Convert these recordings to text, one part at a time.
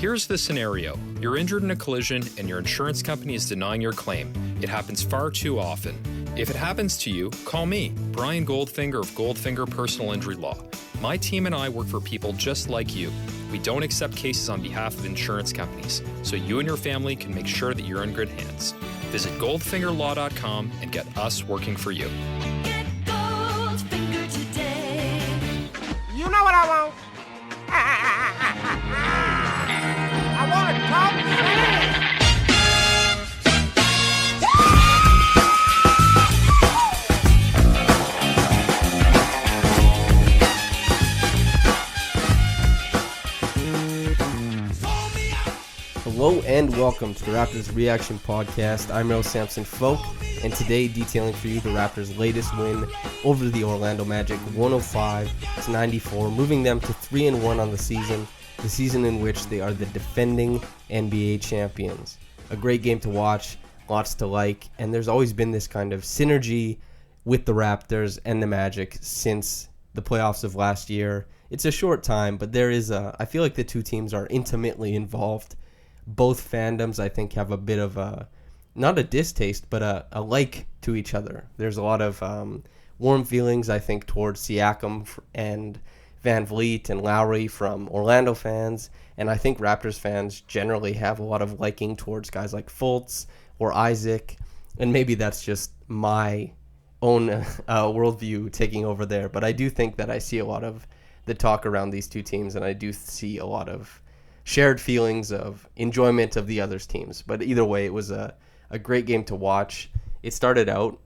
Here's the scenario. You're injured in a collision and your insurance company is denying your claim. It happens far too often. If it happens to you, call me, Brian Goldfinger of Goldfinger Personal Injury Law. My team and I work for people just like you. We don't accept cases on behalf of insurance companies, so you and your family can make sure that you're in good hands. Visit goldfingerlaw.com and get us working for you. Get Goldfinger today. You know what I want? I want to talk sand. Hello and welcome to the Raptors Reaction Podcast. I'm your host, Samson Folk, and today detailing for you the Raptors' latest win over the Orlando Magic, 105-94, moving them to 3-1 on the season in which they are the defending NBA champions. A great game to watch, lots to like, and there's always been this kind of synergy with the Raptors and the Magic since the playoffs of last year. It's a short time, but I feel like the two teams are intimately involved. Both fandoms, I think, have a bit of not a distaste, but a like to each other. There's a lot of warm feelings, I think, towards Siakam and Van Vliet and Lowry from Orlando fans, and I think Raptors fans generally have a lot of liking towards guys like Fultz or Isaac, and maybe that's just my own worldview taking over there, but I do think that I see a lot of the talk around these two teams, and I do see a lot of shared feelings of enjoyment of the other's teams. But either way, it was a great game to watch. It started out,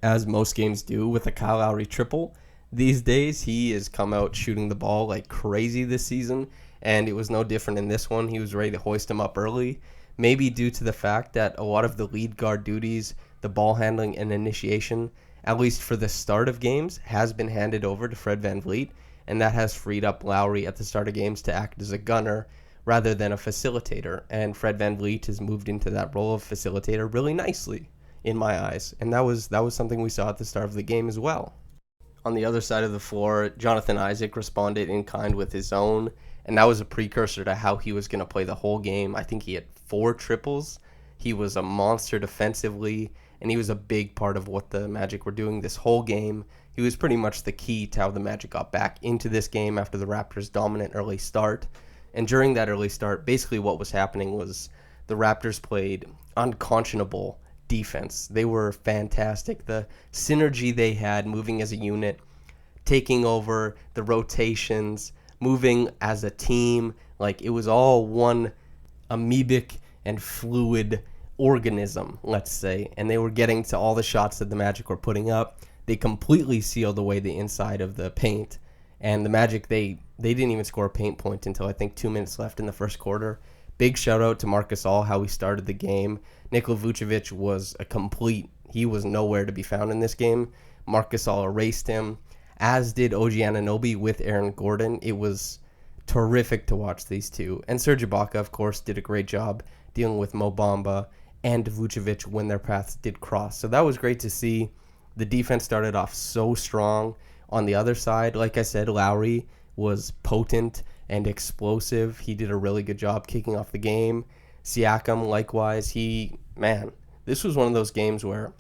as most games do, with a Kyle Lowry triple. These days, he has come out shooting the ball like crazy this season, and it was no different in this one. He was ready to hoist him up early, maybe due to the fact that a lot of the lead guard duties, the ball handling and initiation, at least for the start of games, has been handed over to Fred VanVleet, and that has freed up Lowry at the start of games to act as a gunner rather than a facilitator, and Fred VanVleet has moved into that role of facilitator really nicely in my eyes, and that was something we saw at the start of the game as well. On the other side of the floor, Jonathan Isaac responded in kind with his own, and that was a precursor to how he was going to play the whole game. I think he had 4 triples. He was a monster defensively, and he was a big part of what the Magic were doing this whole game. He was pretty much the key to how the Magic got back into this game after the Raptors' dominant early start. And during that early start, basically what was happening was the Raptors played unconscionable defense. They were fantastic. The synergy they had moving as a unit, taking over the rotations, moving as a team, like it was all one amoebic and fluid organism, let's say. And they were getting to all the shots that the Magic were putting up. They completely sealed away the inside of the paint. And the Magic, they didn't even score a paint point until I think 2 minutes left in the first quarter. Big shout out to Marcus All, how he started the game. Nikola Vucevic was he was nowhere to be found in this game. Marcus All erased him, as did OG Anunoby with Aaron Gordon. It was terrific to watch these two. And Serge Ibaka, of course, did a great job dealing with Mo Bamba and Vucevic when their paths did cross. So that was great to see. The defense started off so strong. On the other side, like I said, Lowry was potent and explosive. He did a really good job kicking off the game. Siakam, likewise, this was one of those games where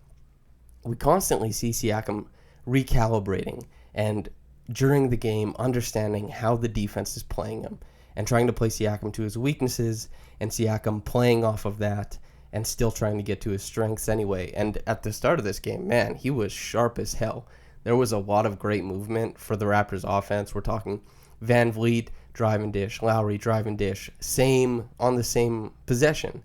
we constantly see Siakam recalibrating and during the game understanding how the defense is playing him and trying to play Siakam to his weaknesses and Siakam playing off of that and still trying to get to his strengths anyway. And at the start of this game, he was sharp as hell. There was a lot of great movement for the Raptors offense. We're talking Van Vliet, drive and dish, Lowry, drive and dish, on the same possession.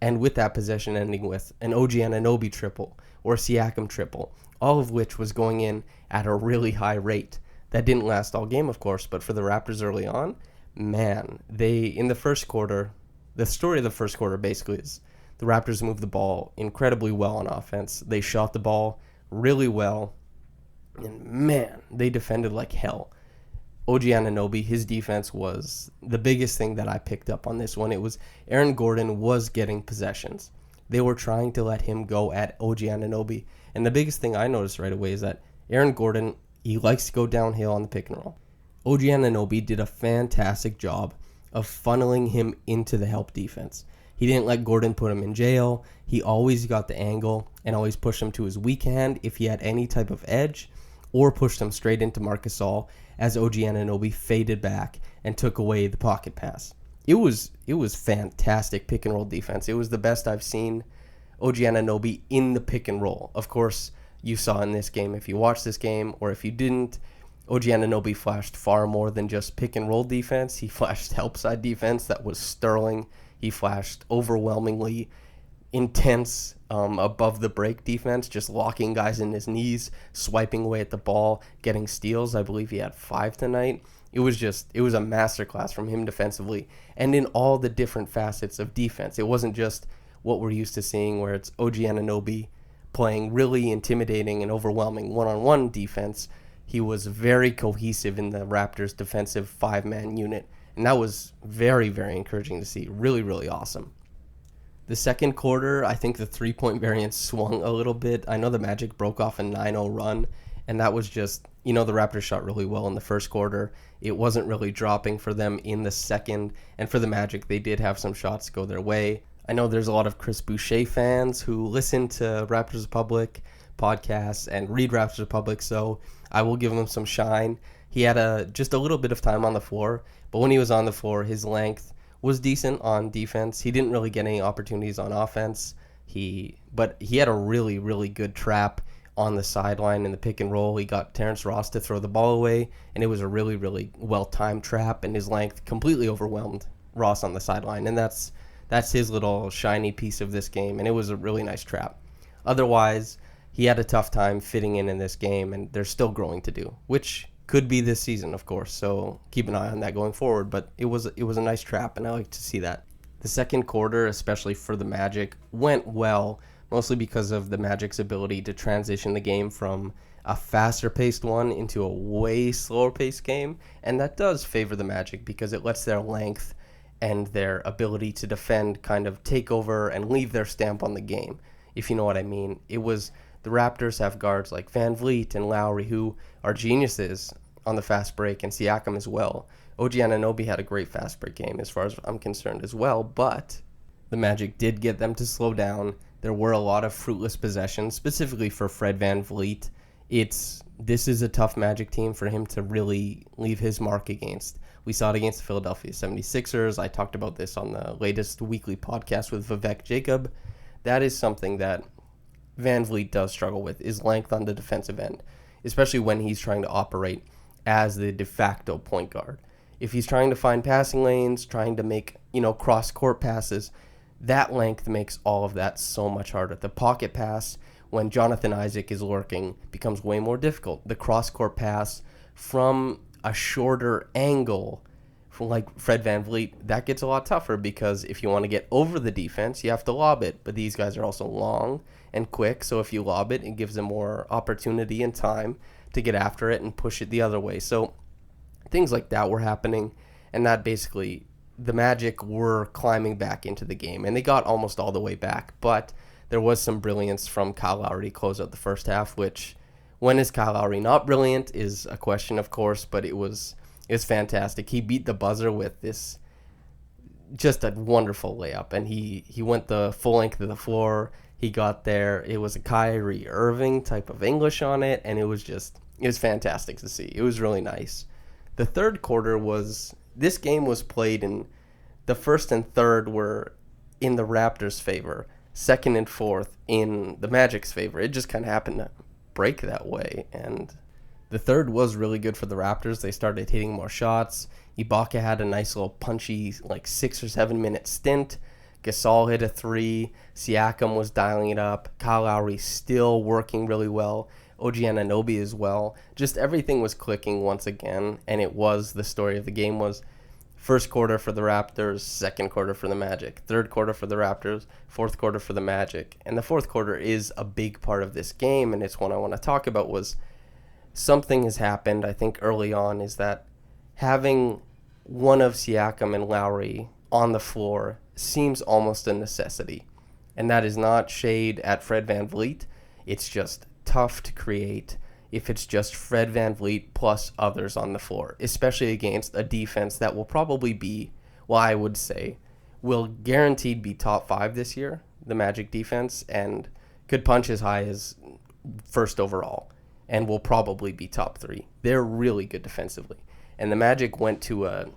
And with that possession ending with an OG Anunoby triple or Siakam triple, all of which was going in at a really high rate. That didn't last all game, of course, but for the Raptors early on, in the first quarter, the story of the first quarter basically is the Raptors moved the ball incredibly well on offense. They shot the ball really well. And they defended like hell. OG Anunoby, his defense was the biggest thing that I picked up on this one. It was Aaron Gordon was getting possessions. They were trying to let him go at OG Anunoby. And the biggest thing I noticed right away is that Aaron Gordon, he likes to go downhill on the pick and roll. OG Anunoby did a fantastic job of funneling him into the help defense. He didn't let Gordon put him in jail. He always got the angle and always pushed him to his weak hand if he had any type of edge, or pushed him straight into Marc Gasol as OG Anunoby faded back and took away the pocket pass. It was fantastic pick and roll defense. It was the best I've seen OG Anunoby in the pick and roll. Of course, you saw in this game, if you watched this game or if you didn't, OG Anunoby flashed far more than just pick and roll defense. He flashed help side defense that was sterling. He flashed overwhelmingly intense above the break defense, just locking guys in his knees, swiping away at the ball, getting steals. I believe he had 5 tonight. It was a masterclass from him defensively and in all the different facets of defense. It wasn't just what we're used to seeing where it's OG Anunoby playing really intimidating and overwhelming one-on-one defense. He was very cohesive in the Raptors' defensive 5-man unit, and that was very, very encouraging to see. Really, really awesome. The second quarter, I think the three-point variance swung a little bit. I know the Magic broke off a 9-0 run, and that was just, the Raptors shot really well in the first quarter. It wasn't really dropping for them in the second, and for the Magic, they did have some shots go their way. I know there's a lot of Chris Boucher fans who listen to Raptors Republic podcasts and read Raptors Republic, so I will give him some shine. He had just a little bit of time on the floor, but when he was on the floor, his length was decent on defense. He didn't really get any opportunities on offense. But he had a really, really good trap on the sideline in the pick and roll. He got Terrence Ross to throw the ball away, and it was a really, really well-timed trap, and his length completely overwhelmed Ross on the sideline, and that's his little shiny piece of this game, and it was a really nice trap. Otherwise, he had a tough time fitting in this game, and there's still growing to do, which could be this season, of course, so keep an eye on that going forward, but it was a nice trap, and I like to see that. The second quarter, especially for the Magic, went well, mostly because of the Magic's ability to transition the game from a faster-paced one into a way slower-paced game, and that does favor the Magic because it lets their length and their ability to defend kind of take over and leave their stamp on the game, if you know what I mean. The Raptors have guards like Van Vliet and Lowry who are geniuses on the fast break, and Siakam as well. OG Anunoby had a great fast break game as far as I'm concerned as well, but the Magic did get them to slow down. There were a lot of fruitless possessions, specifically for Fred Van Vliet. This is a tough Magic team for him to really leave his mark against. We saw it against the Philadelphia 76ers. I talked about this on the latest weekly podcast with Vivek Jacob. That is something that Van Vliet does struggle with, is length on the defensive end, especially when he's trying to operate as the de facto point guard. If he's trying to find passing lanes, trying to make, cross-court passes, that length makes all of that so much harder. The pocket pass, when Jonathan Isaac is lurking, becomes way more difficult. The cross-court pass from a shorter angle, like Fred Van Vliet, that gets a lot tougher because if you want to get over the defense, you have to lob it. But these guys are also long and quick, so if you lob it, it gives them more opportunity and time to get after it and push it the other way. So things like that were happening, and that basically the Magic were climbing back into the game, and they got almost all the way back. But there was some brilliance from Kyle Lowry to close out the first half, which, when is Kyle Lowry not brilliant is a question, of course, but it was fantastic. He beat the buzzer with this, just a wonderful layup, and he went the full length of the floor. He got there. It was a Kyrie Irving type of English on it, and it was fantastic to see. It was really nice. The third quarter this game was played in, the first and third were in the Raptors' favor, second and fourth in the Magic's favor. It just kind of happened to break that way, and the third was really good for the Raptors. They started hitting more shots. Ibaka had a nice little punchy 6 or 7 minute stint. Gasol hit a 3. Siakam was dialing it up. Kyle Lowry still working really well. OG Anunoby as well. Just everything was clicking once again, and it was the story of the game was first quarter for the Raptors, second quarter for the Magic, third quarter for the Raptors, fourth quarter for the Magic. And the fourth quarter is a big part of this game, and it's one I want to talk about. Was something has happened, I think, early on, is that having one of Siakam and Lowry on the floor seems almost a necessity. And that is not shade at Fred Van Vliet. It's just tough to create if it's just Fred Van Vliet plus others on the floor, especially against a defense that will probably be well, I would say, will guaranteed be top 5 this year, the Magic defense, and could punch as high as first overall, and will probably be top 3. They're really good defensively. And the Magic went to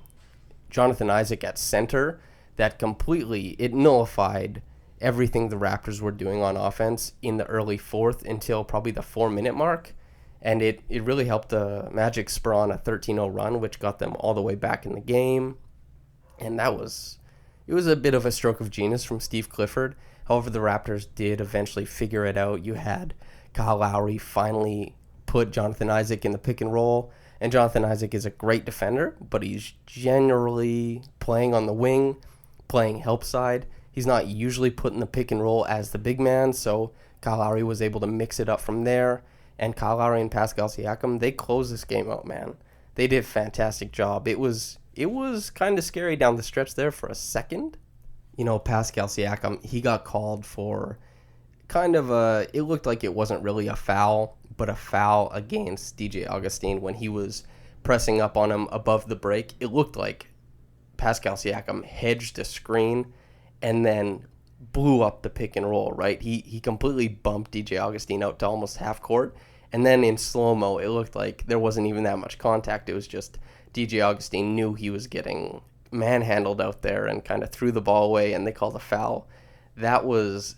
Jonathan Isaac at center that completely, it nullified everything the Raptors were doing on offense in the early fourth until probably the 4-minute mark. And it really helped the Magic spur on a 13-0 run, which got them all the way back in the game. And it was a bit of a stroke of genius from Steve Clifford. However, the Raptors did eventually figure it out. You had Kyle Lowry finally put Jonathan Isaac in the pick and roll. And Jonathan Isaac is a great defender, but he's generally playing on the wing, playing help side. He's not usually put in the pick and roll as the big man, so Kyle Lowry was able to mix it up from there. And Kyle Lowry and Pascal Siakam, they closed this game out, man. They did a fantastic job. It was kind of scary down the stretch there for a second. You know, Pascal Siakam, he got called for kind of it looked like it wasn't really a foul, but a foul against DJ Augustin when he was pressing up on him above the break. It looked like Pascal Siakam hedged a screen and then blew up the pick and roll, right? He completely bumped DJ Augustin out to almost half court. And then in slow-mo, it looked like there wasn't even that much contact. It was just DJ Augustin knew he was getting manhandled out there and kind of threw the ball away, and they called a foul. That was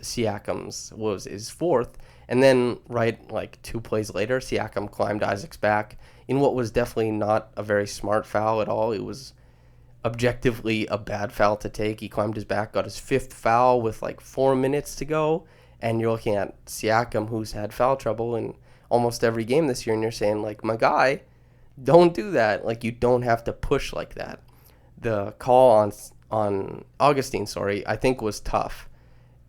was his fourth. And then, right, like 2 plays later, Siakam climbed Isaac's back in what was definitely not a very smart foul at all. It was objectively a bad foul to take. He climbed his back, got his 5th foul with like 4 minutes to go, and you're looking at Siakam, who's had foul trouble in almost every game this year, and you're saying, like, my guy, don't do that. Like, you don't have to push like that. The call on Augustin, I think was tough,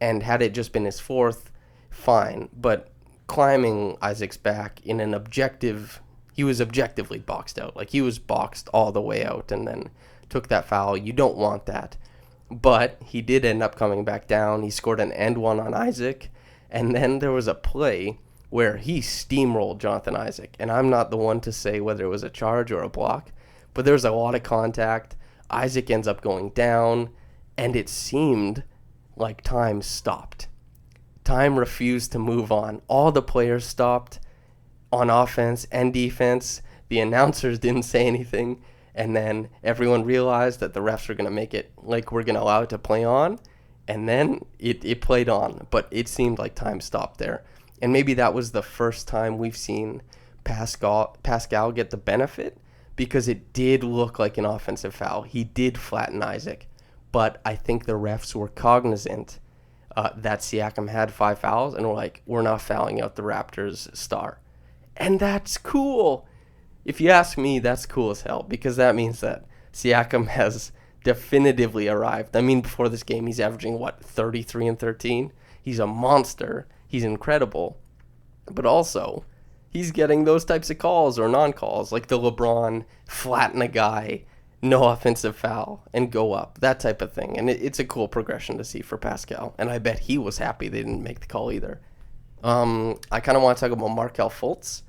and had it just been his 4th, fine, but climbing Isaac's back in an objective, he was objectively boxed out. Like, he was boxed all the way out and then took that foul. You don't want that. But he did end up coming back down. He scored an end one on Isaac, and then there was a play where he steamrolled Jonathan Isaac. And I'm not the one to say whether it was a charge or a block, but there was a lot of contact. Isaac ends up going down, and it seemed like time stopped. Time refused to move on. All the players stopped on offense and defense. The announcers didn't say anything. And then everyone realized that the refs were going to make it like we're going to allow it to play on. And then it played on. But it seemed like time stopped there. And maybe that was the first time we've seen Pascal get the benefit, because it did look like an offensive foul. He did flatten Isaac. But I think the refs were cognizant that Siakam had 5 fouls, and were like, we're not fouling out the Raptors' star. And that's cool. If you ask me, that's cool as hell, because that means that Siakam has definitively arrived. I mean, before this game, he's averaging, 33 and 13? He's a monster. He's incredible. But also, he's getting those types of calls or non-calls, like the LeBron flatten a guy, no offensive foul, and go up, that type of thing. And it's a cool progression to see for Pascal. And I bet he was happy they didn't make the call either. I kind of want to talk about Marquel Fultz.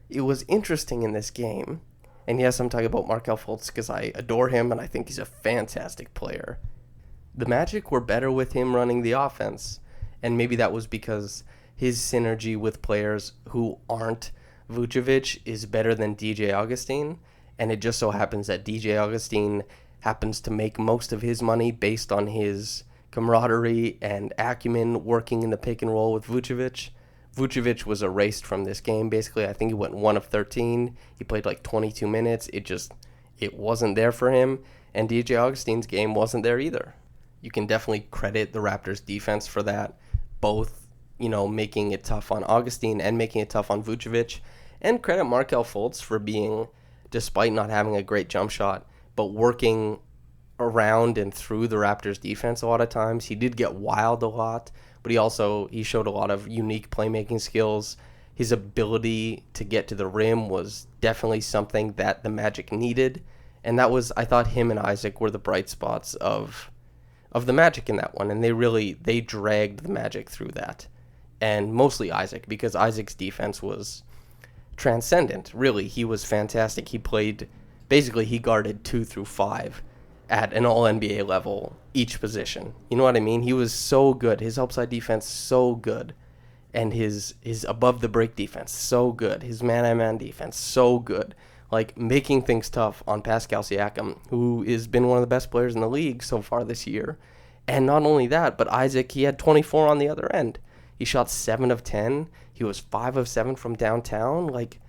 It was interesting in this game. And yes, I'm talking about Marquel Fultz because I adore him and I think he's a fantastic player. The Magic were better with him running the offense. And maybe that was because his synergy with players who aren't Vucevic is better than DJ Augustin. And it just so happens that DJ Augustin happens to make most of his money based on his camaraderie and acumen working in the pick and roll with Vucevic. Vucevic was erased from this game. Basically, I think he went 1 of 13. He played like 22 minutes. It wasn't there for him. And DJ Augustin's game wasn't there either. You can definitely credit the Raptors defense for that. Both, making it tough on Augustin and making it tough on Vucevic. And credit Marquel Fultz for being, despite not having a great jump shot, but working around and through the Raptors defense a lot of times. He did get wild a lot, but he showed a lot of unique playmaking skills. His ability to get to the rim was definitely something that the Magic needed. And that was, I thought him and Isaac were the bright spots of the Magic in that one. And they dragged the Magic through that. And mostly Isaac, because Isaac's defense was transcendent. Really, he was fantastic. He guarded 2 through 5 at an all-NBA level each position. You know what I mean? He was so good. His help side defense, so good. And his above-the-break defense, so good. His man-on-man defense, so good. Like, making things tough on Pascal Siakam, who has been one of the best players in the league so far this year. And not only that, but Isaac, he had 24 on the other end. He shot 7 of 10. He was 5 of 7 from downtown. Like,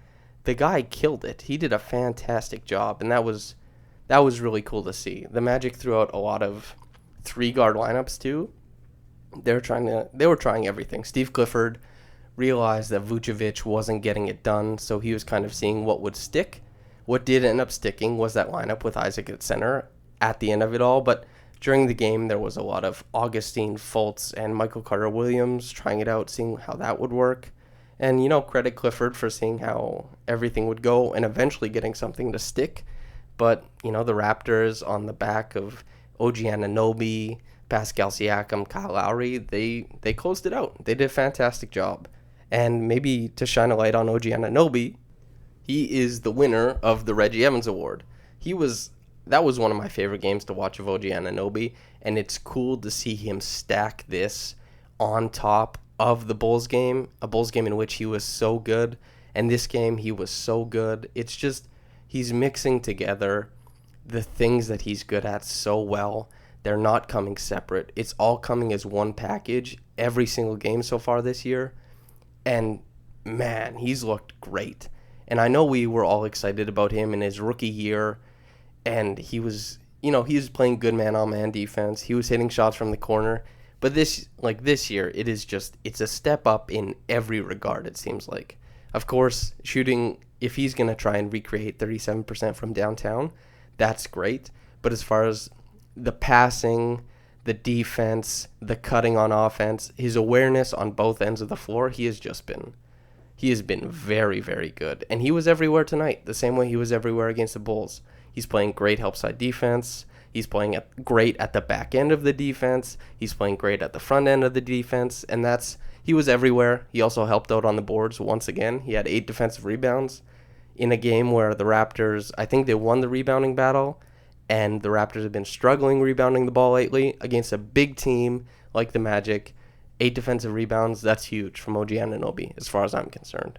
the guy killed it. He did a fantastic job, and that was really cool to see. The Magic threw out a lot of 3-guard lineups too. They were trying everything. Steve Clifford realized that Vucevic wasn't getting it done, so he was kind of seeing what would stick. What did end up sticking was that lineup with Isaac at center at the end of it all, but during the game there was a lot of Augustine, Fultz, and Michael Carter-Williams trying it out, seeing how that would work. And, credit Clifford for seeing how everything would go and eventually getting something to stick. But, the Raptors on the back of OG Anunoby, Pascal Siakam, Kyle Lowry, they closed it out. They did a fantastic job. And maybe to shine a light on OG Anunoby, he is the winner of the Reggie Evans Award. That was one of my favorite games to watch of OG Anunoby, and it's cool to see him stack this on top of the Bulls game, a Bulls game in which he was so good, and this game he was so good. It's just, he's mixing together the things that he's good at so well. They're not coming separate. It's all coming as one package every single game so far this year, and man, he's looked great. And I know we were all excited about him in his rookie year, and he was playing good man-on-man defense. He was hitting shots from the corner. But this year, it's a step up in every regard, it seems like. Of course, shooting, if he's going to try and recreate 37% from downtown, that's great. But as far as the passing, the defense, the cutting on offense, his awareness on both ends of the floor, he has been very, very good. And he was everywhere tonight, the same way he was everywhere against the Bulls. He's playing great help side defense. He's playing great at the back end of the defense. He's playing great at the front end of the defense. And he was everywhere. He also helped out on the boards once again. He had 8 defensive rebounds in a game where the Raptors, I think they won the rebounding battle. And the Raptors have been struggling rebounding the ball lately against a big team like the Magic. 8 defensive rebounds, that's huge from OG Anunoby as far as I'm concerned.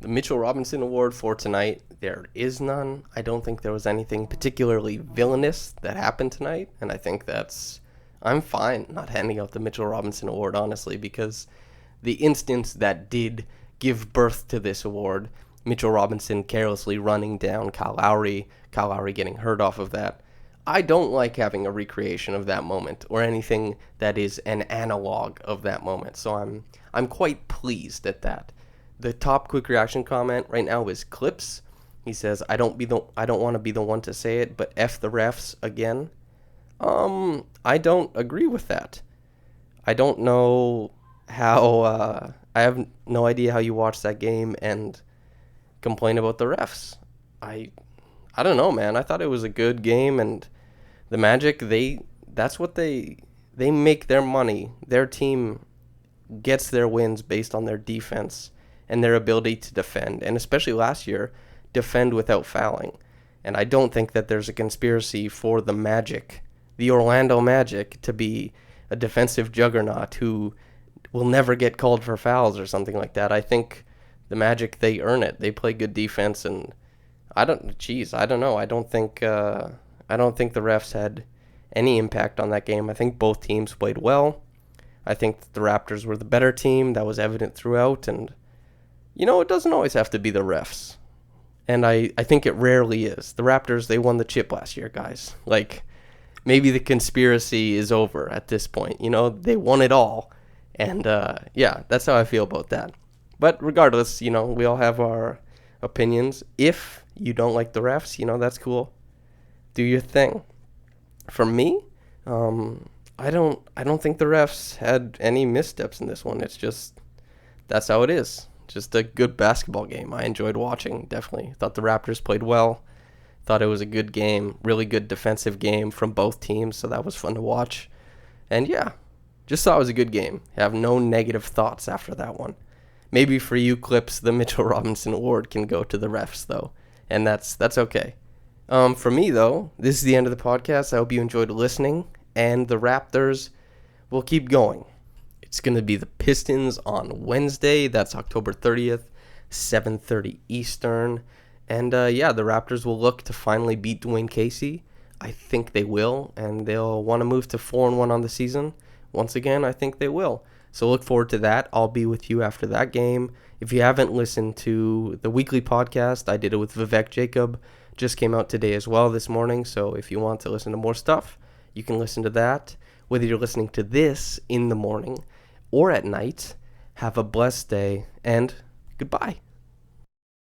The Mitchell Robinson Award for tonight, there is none. I don't think there was anything particularly villainous that happened tonight, and I think I'm fine not handing out the Mitchell Robinson Award, honestly, because the instance that did give birth to this award, Mitchell Robinson carelessly running down Kyle Lowry getting hurt off of that, I don't like having a recreation of that moment or anything that is an analog of that moment, so I'm quite pleased at that. The top quick reaction comment right now is Clipse. He says, I don't want to be the one to say it, but F the refs again. I don't agree with that. I don't know how, I have no idea how you watch that game and complain about the refs. I don't know, man. I thought it was a good game, and the Magic, that's what they make their money. Their team gets their wins based on their defense and their ability to defend, and especially last year, defend without fouling. And I don't think that there's a conspiracy for the Magic, the Orlando Magic, to be a defensive juggernaut who will never get called for fouls or something like that. I think the Magic, they earn it. They play good defense, and I don't know. I don't think the refs had any impact on that game. I think both teams played well. I think the Raptors were the better team. That was evident throughout, and it doesn't always have to be the refs. And I think it rarely is. The Raptors, they won the chip last year, guys. Like, maybe the conspiracy is over at this point. They won it all. And, that's how I feel about that. But regardless, we all have our opinions. If you don't like the refs, that's cool. Do your thing. For me, I don't think the refs had any missteps in this one. It's just, that's how it is. Just a good basketball game. I enjoyed watching, definitely. Thought the Raptors played well. Thought it was a good game. Really good defensive game from both teams, so that was fun to watch. And yeah, just thought it was a good game. Have no negative thoughts after that one. Maybe for you, Clipse, the Mitchell Robinson Award can go to the refs, though. And that's okay. For me, though, this is the end of the podcast. I hope you enjoyed listening, and the Raptors will keep going. It's going to be the Pistons on Wednesday. That's October 30th, 7:30 Eastern. And, the Raptors will look to finally beat Dwayne Casey. I think they will, and they'll want to move to 4-1 on the season. Once again, I think they will. So look forward to that. I'll be with you after that game. If you haven't listened to the weekly podcast, I did it with Vivek Jacob. Just came out today as well this morning. So if you want to listen to more stuff, you can listen to that. Whether you're listening to this in the morning or at night, have a blessed day and goodbye.